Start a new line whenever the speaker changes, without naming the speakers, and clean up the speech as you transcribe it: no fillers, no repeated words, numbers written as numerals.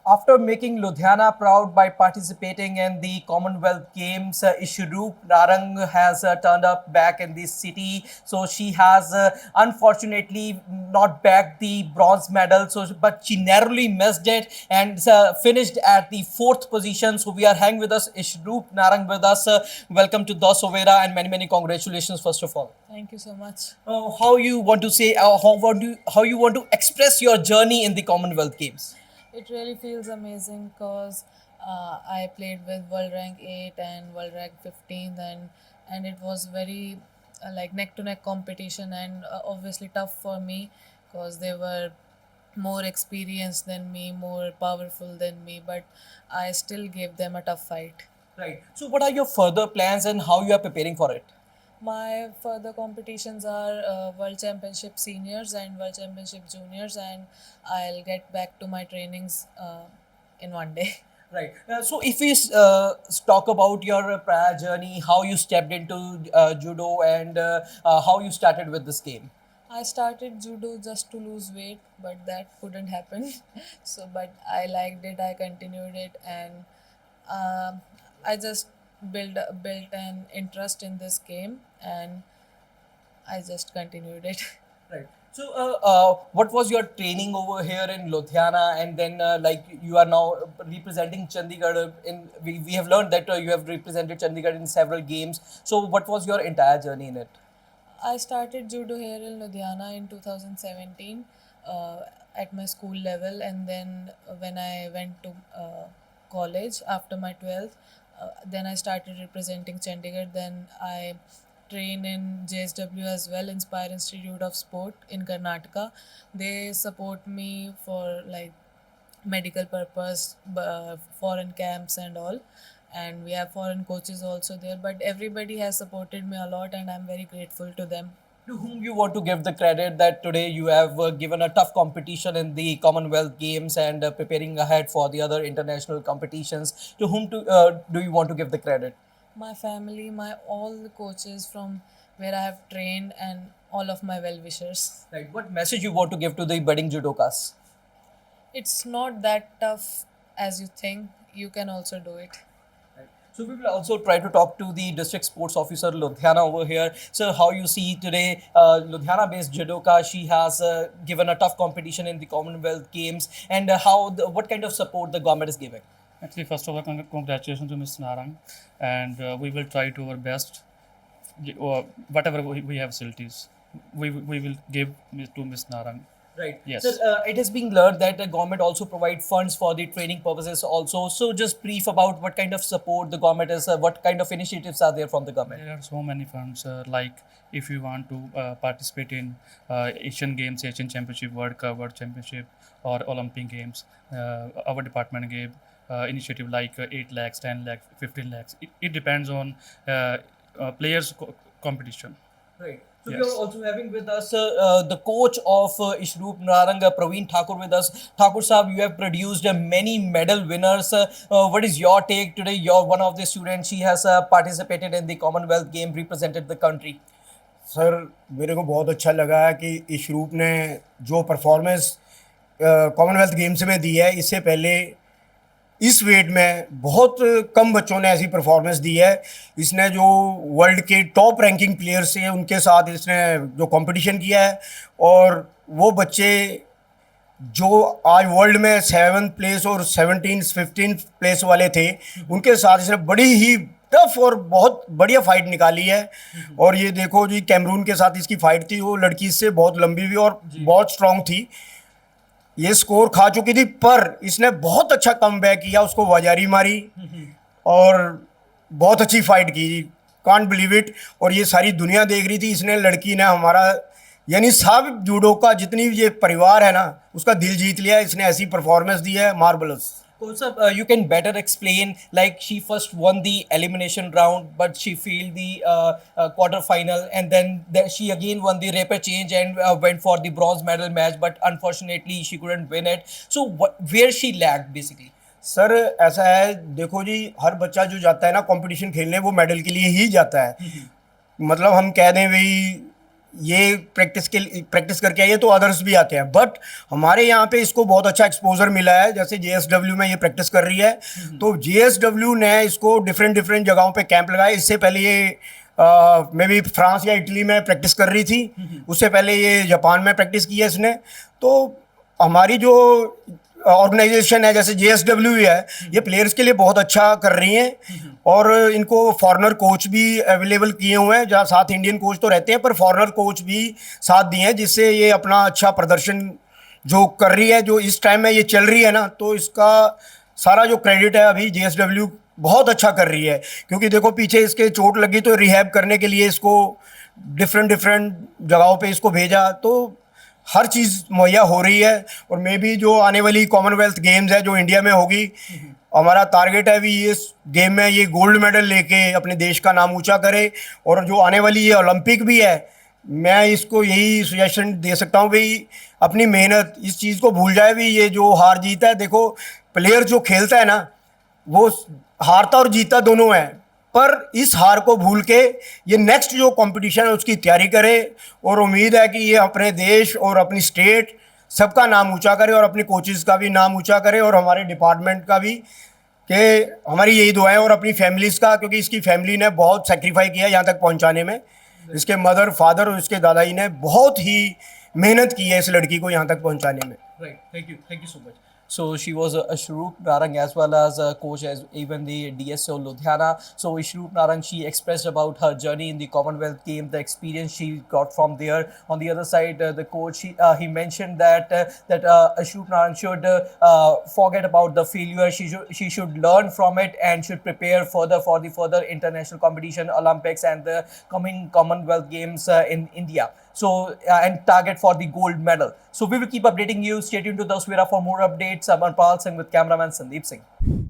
After making Ludhiana proud by participating in the Commonwealth Games, Ishrup Narang has turned up back in this city. So she has unfortunately not bagged the bronze medal. But she narrowly missed it and finished at the fourth position. So we are having with us Ishrup Narang with us. Welcome to Das Overa and many congratulations first of all.
Thank you so much.
How you want to say? How you want to express your journey in the Commonwealth Games?
It really feels amazing because I played with World Rank 8 and World Rank 15, and it was very like neck to neck competition, and obviously tough for me because they were more experienced than me, more powerful than me, but I still gave them a tough fight.
Right. So, what are your further plans and how you are preparing for it?
My further competitions are World Championship Seniors and World Championship Juniors, and I'll get back to my trainings in one day.
Right. So, if we talk about your prior journey, how you stepped into judo and how you started with this game.
I started judo just to lose weight, but that couldn't happen. So, but I liked it. I continued it, and um I just built an interest in this game, and I just continued it.
Right. So, what was your training over here in Ludhiana, and then like you are now representing Chandigarh? We have learned that you have represented Chandigarh in several games. So, what was your entire journey in it?
I started judo here in Ludhiana in 2017 uh, at my school level, and then when I went to college after my 12th, then I started representing Chandigarh. Then I train in JSW as well, Inspire Institute of Sport in Karnataka. They support me for like medical purpose, foreign camps and all, and we have foreign coaches also there, but everybody has supported me a lot and I'm very grateful to them.
To whom you want to give the credit that today you have given a tough competition in the Commonwealth Games and preparing ahead for the other international competitions? To whom do you want to give the credit?
My family, my all the coaches from where I have trained, and all of my well wishers.
Right. What message you want to give to the budding judokas?
It's not that tough as you think, you can also do it.
Right. So we will also try to talk to the district sports officer Ludhiana over here. So how you see today, Ludhiana-based judoka, she has given a tough competition in the Commonwealth Games, and what kind of support the government is giving?
Actually, first of all, congratulations to Ms. Narang, and we will try to our best, whatever we have facilities, we will give to Ms. Narang.
Right.
Yes.
So it is being learned that the government also provide funds for the training purposes also. So just brief about what kind of support the government is, what kind of initiatives are there from the government.
There are so many funds, like if you want to participate in Asian Games, Asian Championship, World Cup, World Championship, or Olympic Games, our department gave initiative like 8 lakhs, 10 lakhs, 15 lakhs. It depends on players' competition.
Right. So we
Yes.
are also having with us the coach of Ishrup Narang, Praveen Thakur with us. Thakur Sahab, you have produced many medal winners. What is your take today? You're one of the students. She has participated in the Commonwealth game, represented the country.
Sir मेरे को बहुत अच्छा लगा है कि इशरूप ने जो performance Commonwealth games में दी है, इससे पहले इस वेट में बहुत कम बच्चों ने ऐसी परफॉर्मेंस दी है। इसने जो वर्ल्ड के टॉप रैंकिंग प्लेयर्स हैं उनके साथ इसने जो कंपटीशन किया है, और वो बच्चे जो आज वर्ल्ड में 7th प्लेस और 17th 15th प्लेस वाले थे, उनके साथ इसने बड़ी ही टफ और बहुत बढ़िया फाइट निकाली है। और ये देखो जी, कैमरून के साथ इसकी फाइट थी, वो लड़की इससे बहुत लंबी भी और बहुत स्ट्रांग थी। ये स्कोर खा चुकी थी, पर इसने बहुत अच्छा कमबैक किया, उसको वाजारी मारी और बहुत अच्छी फाइट की। Can't believe it. और ये सारी दुनिया देख रही थी, इसने लड़की ने हमारा यानी सब जूडो का जितनी भी ये परिवार है ना, उसका दिल जीत लिया। इसने ऐसी परफॉर्मेंस दी है, marbles.
Coach, you can better explain, like she first won the elimination round, but she failed the quarter final, and then she again won the repechage and went for the bronze medal match, but unfortunately she couldn't win it. So where she lagged basically?
Sir ऐसा है, देखो जी, हर बच्चा जो जाता है ना competition खेलने, वो मेडल के लिए ही जाता है। मतलब हम कह दें भाई ये प्रैक्टिस करके आई है तो अदर्स भी आते हैं, बट हमारे यहाँ पे इसको बहुत अच्छा एक्सपोजर मिला है। जैसे जेएसडब्ल्यू में ये प्रैक्टिस कर रही है, तो जेएसडब्ल्यू ने इसको डिफरेंट डिफरेंट जगहों पे कैंप लगाए। इससे पहले ये मे बी फ्रांस या इटली में प्रैक्टिस कर रही थी, उससे पहले ये जापान में प्रैक्टिस की है इसने। तो हमारी जो ऑर्गेनाइजेशन है जैसे जेएसडब्ल्यू है, ये प्लेयर्स के लिए बहुत अच्छा कर रही हैं, और इनको फॉरेनर कोच भी अवेलेबल किए हुए हैं, जहाँ साथ इंडियन कोच तो रहते हैं पर फॉरेनर कोच भी साथ दिए हैं, जिससे ये अपना अच्छा प्रदर्शन जो कर रही है, जो इस टाइम में ये चल रही है ना, तो इसका सारा जो क्रेडिट है अभी जेएसडब्ल्यू बहुत अच्छा कर रही है। क्योंकि देखो पीछे इसके चोट लगी तो रिहैब करने के लिए इसको डिफरेंट डिफरेंट जगहों पे इसको भेजा, तो हर चीज़ मुहैया हो रही है। और मे बी जो आने वाली कॉमनवेल्थ गेम्स है जो इंडिया में होगी, हमारा टारगेट है भी इस गेम में ये गोल्ड मेडल लेके अपने देश का नाम ऊंचा करे। और जो आने वाली ये ओलंपिक भी है, मैं इसको यही सजेशन दे सकता हूँ भाई अपनी मेहनत इस चीज़ को भूल जाए भी। ये जो हार जीत है, देखो प्लेयर जो खेलता है ना, वो हारता और जीता दोनों है, पर इस हार को भूल के ये नेक्स्ट जो कंपटीशन है उसकी तैयारी करे। और उम्मीद है कि ये अपने देश और अपनी स्टेट सबका नाम ऊंचा करे, और अपने कोचेज़ का भी नाम ऊंचा करे, और हमारे डिपार्टमेंट का भी, कि हमारी यही दुआ है। और अपनी फैमिलीज़ का, क्योंकि इसकी फैमिली ने बहुत सेक्रीफाई किया यहाँ तक पहुँचाने में। इसके मदर फादर और इसके दादाजी ने बहुत ही मेहनत की है इस लड़की को यहाँ तक पहुँचाने में।
Right. Thank you so much. So she was Ashrup Narang as well as coach as even the DSO Ludhiana. So Ashrup Narang, she expressed about her journey in the Commonwealth Games, the experience she got from there. On the other side, the coach he mentioned that Ashrup Narang should forget about the failure. She should learn from it and should prepare further for the further international competition, Olympics and the coming Commonwealth Games in India. So and target for the gold medal. So we will keep updating you. Stay tuned to the Swera for more updates. I'm Arpal Singh with cameraman Sandeep Singh.